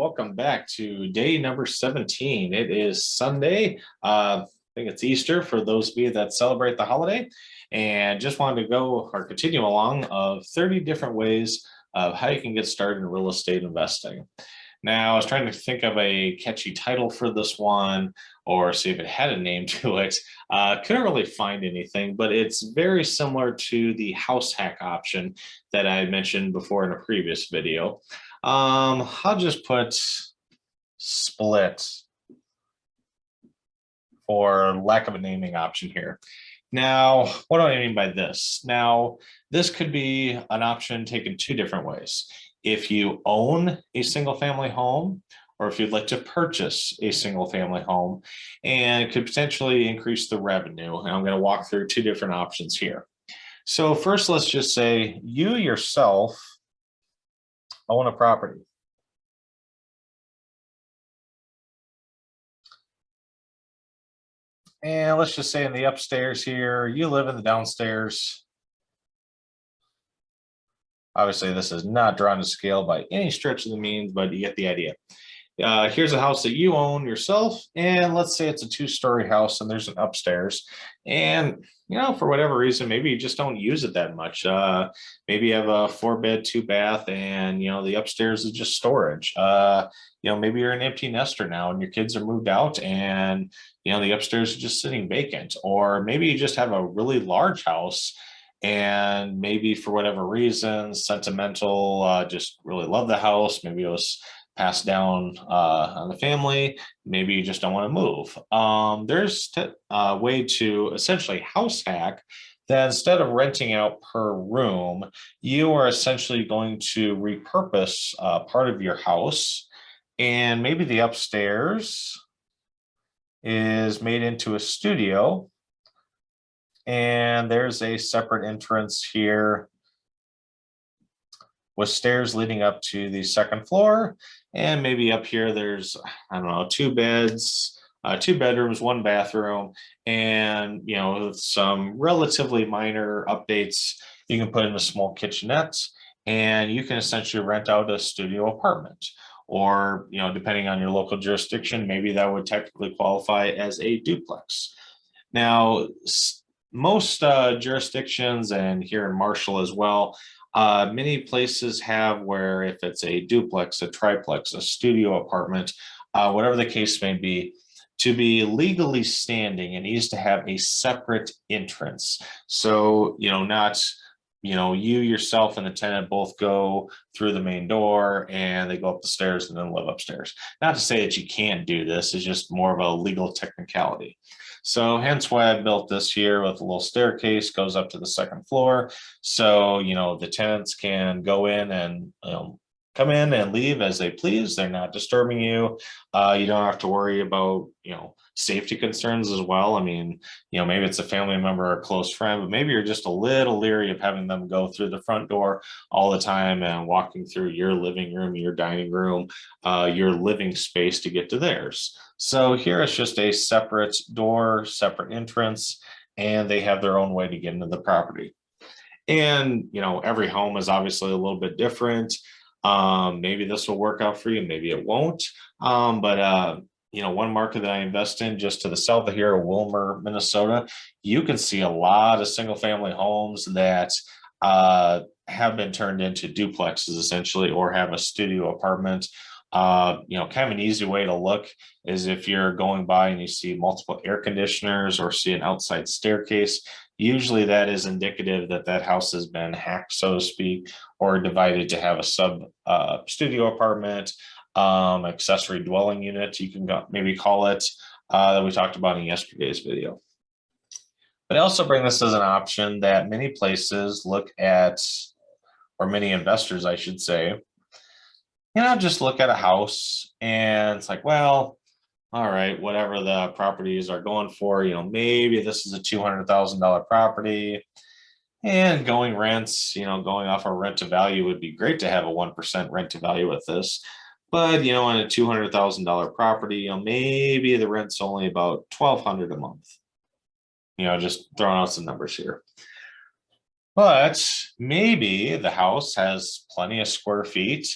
welcome back to day number 17. It is Sunday. I think it's Easter for those of you that celebrate the holiday. And just wanted to go or continue along of 30 different ways of how you can get started in real estate investing. Now, I was trying to think of a catchy title for this one or see if it had a name to it. Couldn't really find anything, but it's very similar to the house hack option that I mentioned before in a previous video. I'll just put split for lack of a naming option here. Now, what do I mean by this? Now, this could be an option taken two different ways. If you own a single family home, or if you'd like to purchase a single family home, and it could potentially increase the revenue. And I'm going to walk through two different options here. So first, let's just say you yourself own a property. And let's just say in the upstairs here, you live in the downstairs. Obviously, this is not drawn to scale by any stretch of the means, but you get the idea. Here's a house that you own yourself, and let's say it's a two-story house and there's an upstairs. And, for whatever reason, maybe you just don't use it that much. Maybe you have a 4-bed, 2-bath, and, the upstairs is just storage. Maybe you're an empty nester now and your kids are moved out and, the upstairs is just sitting vacant. Or maybe you just have a really large house and maybe for whatever reason, sentimental, just really love the house. Maybe it was passed down on the family. Maybe you just don't want to move. There's a way to essentially house hack that instead of renting out per room, you are essentially going to repurpose part of your house, and maybe the upstairs is made into a studio, and there's a separate entrance here with stairs leading up to the second floor. And maybe up here, there's, 2 beds, 2 bedrooms, 1 bathroom, and, some relatively minor updates. You can put in a small kitchenette, and you can essentially rent out a studio apartment. Or, depending on your local jurisdiction, maybe that would technically qualify as a duplex. Now, most jurisdictions, and here in Marshall as well, many places have where if it's a duplex, a triplex, a studio apartment, whatever the case may be, to be legally standing, it needs to have a separate entrance. So, not, you yourself and the tenant both go through the main door and they go up the stairs and then live upstairs. Not to say that you can't do this, it's just more of a legal technicality. So hence why I built this here with a little staircase, goes up to the second floor. So, the tenants can go in and, come in and leave as they please. They're not disturbing you. You don't have to worry about, safety concerns as well. I mean, maybe it's a family member or a close friend, but maybe you're just a little leery of having them go through the front door all the time and walking through your living room, your dining room, your living space to get to theirs. So here it's just a separate door, separate entrance, and they have their own way to get into the property. And, every home is obviously a little bit different. Maybe this will work out for you, maybe it won't. But one market that I invest in just to the south of here, Wilmer, Minnesota, you can see a lot of single family homes that have been turned into duplexes essentially, or have a studio apartment. Kind of an easy way to look is if you're going by and you see multiple air conditioners or see an outside staircase, usually that is indicative that that house has been hacked, so to speak, or divided to have a sub studio apartment, accessory dwelling unit, you can maybe call it, that we talked about in yesterday's video. But I also bring this as an option that many places look at, or many investors, I should say, just look at a house and it's like, well, all right, whatever the properties are going for, maybe this is a $200,000 property and going rents, going off a rent to value would be great to have a 1% rent to value with this. But, on a $200,000 property, maybe the rent's only about $1,200 a month. Just throwing out some numbers here. But maybe the house has plenty of square feet.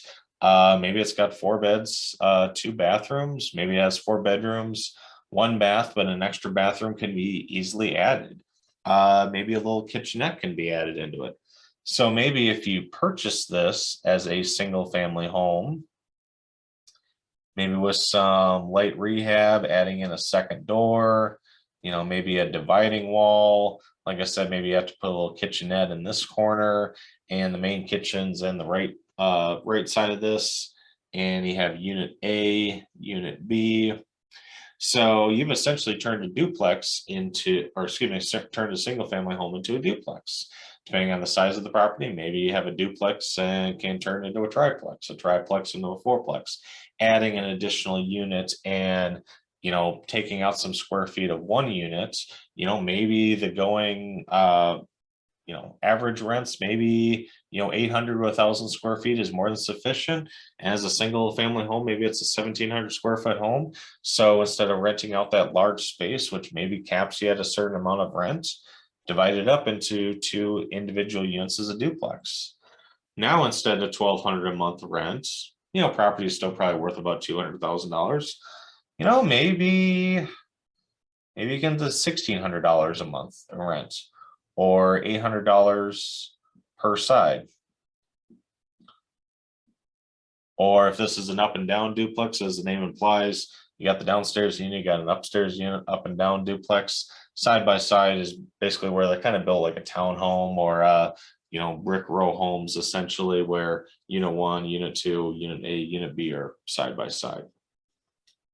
Maybe it's got 4 beds, 2 bathrooms. Maybe it has 4 bedrooms, 1 bath, but an extra bathroom can be easily added. Maybe a little kitchenette can be added into it. So maybe if you purchase this as a single family home, maybe with some light rehab, adding in a second door, maybe a dividing wall. Like I said, maybe you have to put a little kitchenette in this corner, and the main kitchen's in the right side of this. And you have unit A, unit B. So you've essentially turned a duplex into, or excuse me, turned a single family home into a duplex. Depending on the size of the property, maybe you have a duplex and can turn into a triplex into a fourplex, adding an additional unit and taking out some square feet of one unit. Maybe the going average rents, maybe 800 to 1,000 square feet is more than sufficient. As a single family home, maybe it's a 1,700 square foot home. So instead of renting out that large space, which maybe caps you at a certain amount of rent, divide it up into 2 individual units as a duplex. Now, instead of 1,200 a month rent, property is still probably worth about $200,000. Maybe you get into $1,600 a month in rent, or $800 per side. Or if this is an up and down duplex, as the name implies, you got the downstairs unit, you got an upstairs unit, up and down duplex. Side by side is basically where they kind of build like a townhome or brick row homes, essentially, where unit 1, unit 2, unit A, unit B are side by side.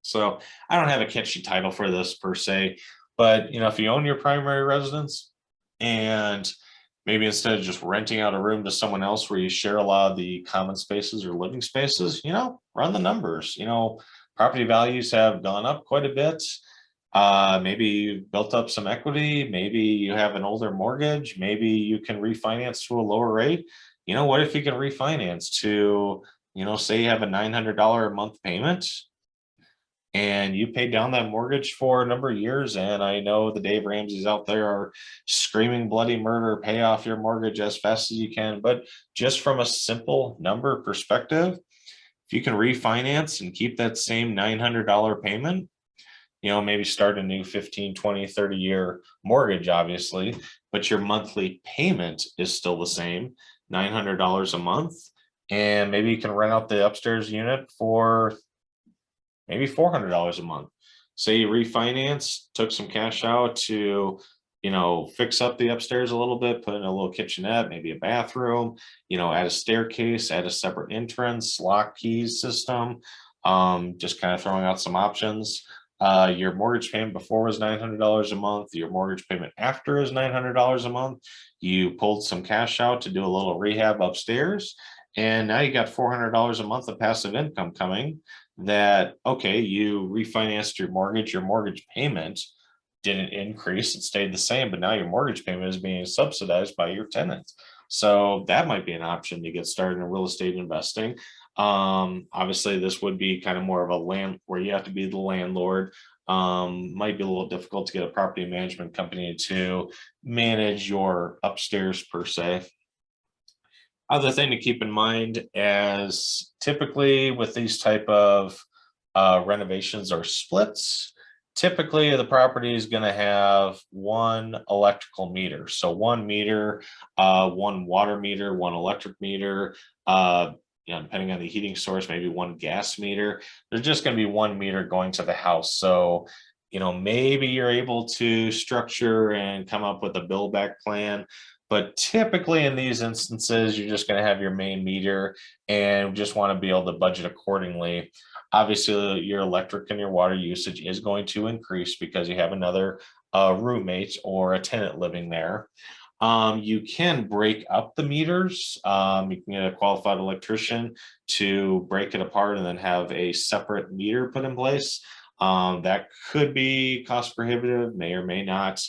So I don't have a catchy title for this per se, but if you own your primary residence, and maybe instead of just renting out a room to someone else where you share a lot of the common spaces or living spaces, run the numbers. Property values have gone up quite a bit. Maybe you built up some equity. Maybe you have an older mortgage. Maybe you can refinance to a lower rate. What if you can refinance to, say you have a $900 a month payment, and you paid down that mortgage for a number of years. And I know the Dave Ramseys out there are screaming bloody murder, pay off your mortgage as fast as you can. But just from a simple number perspective, if you can refinance and keep that same $900 payment, maybe start a new 15, 20, 30-year mortgage, obviously, but your monthly payment is still the same, $900 a month. And maybe you can rent out the upstairs unit for maybe $400 a month. Say you refinance, took some cash out to, fix up the upstairs a little bit, put in a little kitchenette, maybe a bathroom, add a staircase, add a separate entrance, lock keys system, just kind of throwing out some options. Your mortgage payment before was $900 a month. Your mortgage payment after is $900 a month. You pulled some cash out to do a little rehab upstairs, and now you got $400 a month of passive income coming. That, okay, you refinanced your mortgage payment didn't increase, it stayed the same, but now your mortgage payment is being subsidized by your tenants. So that might be an option to get started in real estate investing. Obviously this would be kind of more of a land where you have to be the landlord. Might be a little difficult to get a property management company to manage your upstairs per se. Other thing to keep in mind, as typically with these type of renovations or splits, typically the property is going to have one electrical meter. So one meter, one water meter, one electric meter, depending on the heating source, maybe one gas meter. There's just going to be one meter going to the house. So maybe you're able to structure and come up with a build back plan. But typically in these instances, you're just going to have your main meter and just want to be able to budget accordingly. Obviously, your electric and your water usage is going to increase because you have another roommate or a tenant living there. You can break up the meters. You can get a qualified electrician to break it apart and then have a separate meter put in place. That could be cost prohibitive, may or may not.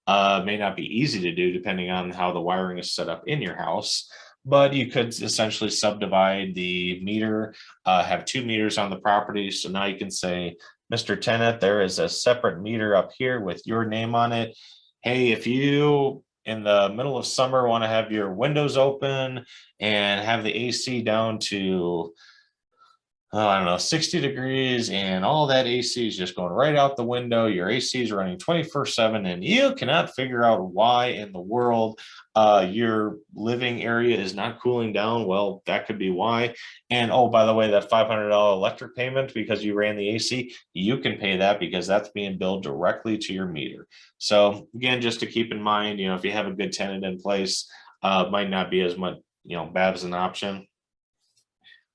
May not be easy to do depending on how the wiring is set up in your house, but you could essentially subdivide the meter, have 2 meters on the property. So now you can say, Mr. Tenant, there is a separate meter up here with your name on it. Hey, if you in the middle of summer want to have your windows open and have the AC down to oh, I don't know, 60 degrees, and all that AC is just going right out the window. Your AC is running 24/7, and you cannot figure out why in the world your living area is not cooling down. Well, that could be why. And oh, by the way, that $500 electric payment because you ran the AC, you can pay that because that's being billed directly to your meter. So again, just to keep in mind, if you have a good tenant in place, might not be as much, bad as an option.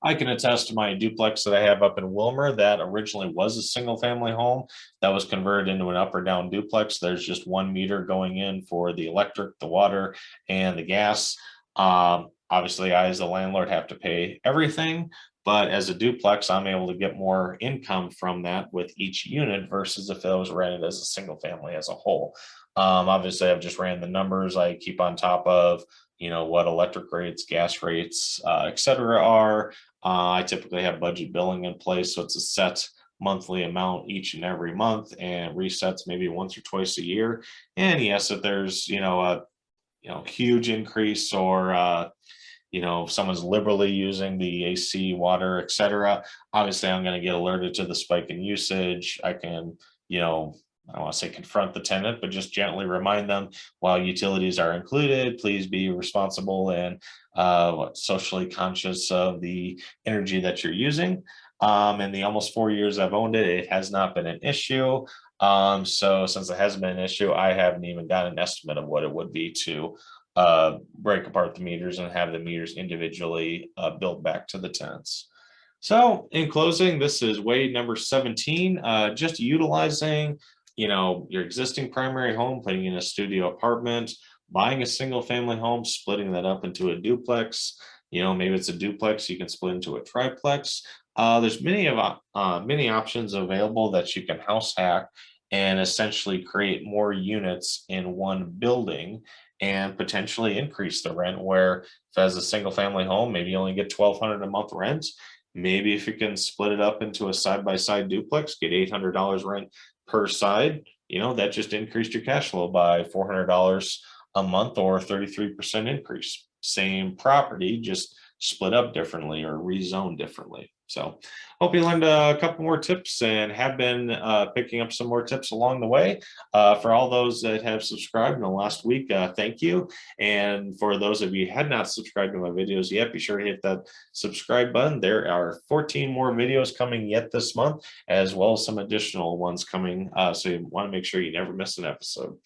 I can attest to my duplex that I have up in Wilmer that originally was a single family home that was converted into an up or down duplex. There's just one meter going in for the electric, the water, and the gas. Obviously, I, as the landlord, have to pay everything, but as a duplex, I'm able to get more income from that with each unit versus if it was rented as a single family as a whole. Obviously, I've just ran the numbers. I keep on top of what electric rates, gas rates, et cetera are. I typically have budget billing in place, so it's a set monthly amount each and every month and resets maybe once or twice a year. And yes, if there's a huge increase or if someone's liberally using the AC, water, etc., obviously I'm going to get alerted to the spike in usage. I can, I don't want to say confront the tenant, but just gently remind them while utilities are included, please be responsible and socially conscious of the energy that you're using. In the almost 4 years I've owned it, it has not been an issue. So since it hasn't been an issue, I haven't even got an estimate of what it would be to break apart the meters and have the meters individually billed back to the tenants. So in closing, this is way number 17, just utilizing, your existing primary home, putting in a studio apartment, buying a single family home, splitting that up into a duplex. Maybe it's a duplex, you can split into a triplex. There's many options available that you can house hack and essentially create more units in one building and potentially increase the rent. Where if as a single family home, maybe you only get 1,200 a month rent. Maybe if you can split it up into a side by side duplex, get $800 rent per side, that just increased your cash flow by $400 a month or 33% increase. Same property, just split up differently or rezoned differently. So hope you learned a couple more tips and have been picking up some more tips along the way. For all those that have subscribed in the last week, thank you. And for those of you who had not subscribed to my videos yet, be sure to hit that subscribe button. There are 14 more videos coming yet this month, as well as some additional ones coming. So you want to make sure you never miss an episode.